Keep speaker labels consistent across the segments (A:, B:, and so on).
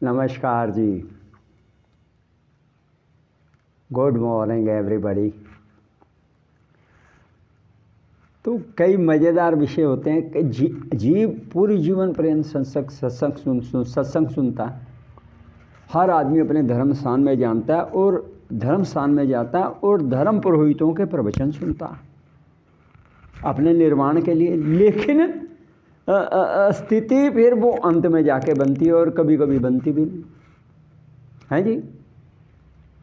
A: नमस्कार जी। Good morning everybody. तो कई मज़ेदार विषय होते हैं कि जीव पूरी जीवन पर्यंत सत्संग सुनता है। हर आदमी अपने धर्म स्थान में जानता है और धर्म स्थान में जाता है और धर्म पुरोहितों के प्रवचन सुनता है अपने निर्माण के लिए। लेकिन स्थिति फिर वो अंत में जाके बनती है और कभी कभी बनती भी नहीं है जी।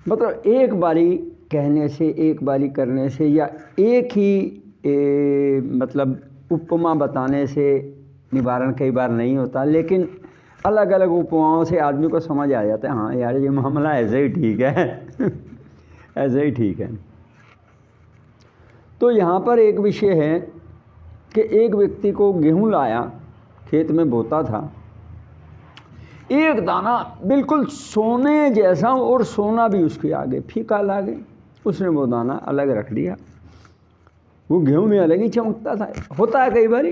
A: मतलब एक बारी कहने से, एक बारी करने से या एक ही मतलब उपमा बताने से निवारण कई बार नहीं होता, लेकिन अलग अलग उपमाओं से आदमी को समझ आ जाता है हाँ यार ये मामला ऐसे ही ठीक है ऐसे ही ठीक है। तो यहाँ पर एक विषय है कि एक व्यक्ति को गेहूं लाया, खेत में बोता था, एक दाना बिल्कुल सोने जैसा और सोना भी उसके आगे फीका लागे। उसने वो दाना अलग रख दिया, वो गेहूं में अलग ही चमकता था। होता है कई बार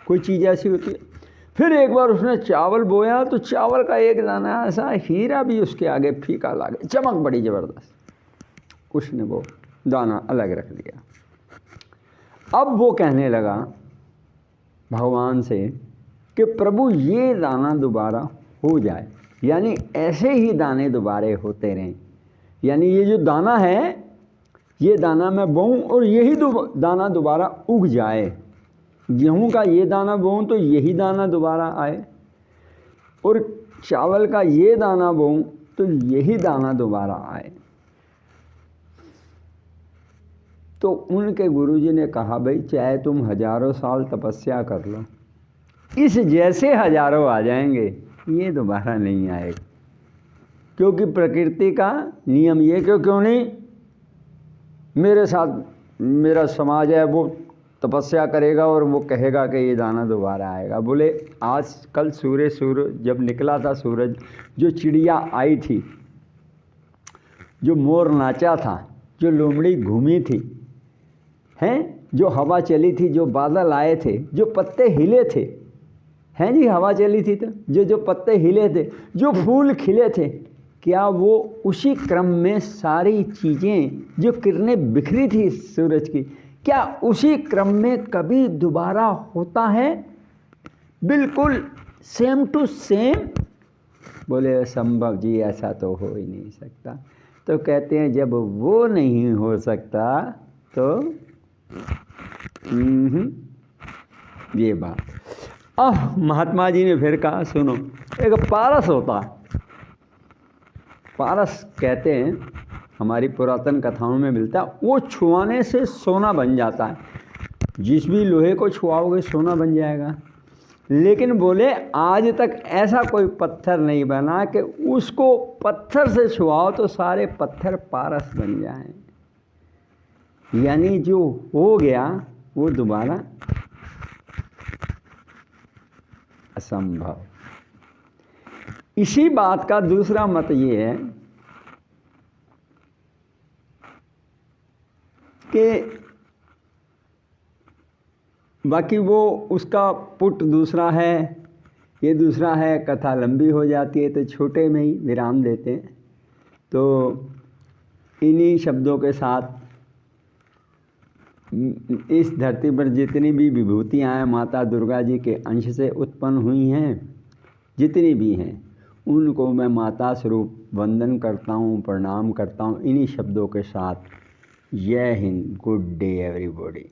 A: कोई चीज़ ऐसी होती है। फिर एक बार उसने चावल बोया तो चावल का एक दाना ऐसा हीरा भी उसके आगे फीका लागे, चमक बड़ी ज़बरदस्त। उसने वो दाना अलग रख दिया। अब वो कहने लगा भगवान से कि प्रभु ये दाना दोबारा हो जाए, यानी ऐसे ही दाने दोबारे होते रहें। यानी ये जो दाना है, ये दाना मैं बोऊं और यही दाना दोबारा उग जाए। गेहूं का ये दाना बोऊं तो यही दाना दोबारा आए, और चावल का ये दाना बोऊं तो यही दाना दोबारा आए। तो उनके गुरुजी ने कहा भाई चाहे तुम हजारों साल तपस्या कर लो, इस जैसे हजारों आ जाएंगे, ये दोबारा नहीं आएगा। क्योंकि प्रकृति का नियम ये क्यों नहीं। मेरे साथ मेरा समाज है, वो तपस्या करेगा और वो कहेगा कि ये दाना दोबारा आएगा। बोले आज कल सूरज जब निकला था, सूरज, जो चिड़िया आई थी, जो मोर नाचा था, जो लोमड़ी घूमी थी, हैं, जो हवा चली थी, जो बादल आए थे, जो पत्ते हिले थे, हैं जी, हवा चली थी तो जो पत्ते हिले थे, जो फूल खिले थे, क्या वो उसी क्रम में सारी चीज़ें, जो किरणें बिखरी थी सूरज की, क्या उसी क्रम में कभी दोबारा होता है? बिल्कुल सेम टू सेम। बोले असंभव जी, ऐसा तो हो ही नहीं सकता। तो कहते हैं जब वो नहीं हो सकता तो ये बात। महात्मा जी ने फिर कहा सुनो, एक पारस होता है। पारस कहते हैं, हमारी पुरातन कथाओं में मिलता है, वो छुआने से सोना बन जाता है। जिस भी लोहे को छुआओगे सोना बन जाएगा। लेकिन बोले आज तक ऐसा कोई पत्थर नहीं बना कि उसको पत्थर से छुआओ तो सारे पत्थर पारस बन जाएं। यानी जो हो गया वो दोबारा असंभव। इसी बात का दूसरा मत ये है कि बाकी वो उसका पुट दूसरा है, ये दूसरा है, कथा लंबी हो जाती है तो छोटे में ही विराम देते हैं। तो इन्हीं शब्दों के साथ इस धरती पर जितनी भी विभूतियाँ हैं माता दुर्गा जी के अंश से उत्पन्न हुई हैं, जितनी भी हैं, उनको मैं माता स्वरूप वंदन करता हूँ, प्रणाम करता हूँ इन्हीं शब्दों के साथ। जय हिंद, गुड डे एवरीबॉडी।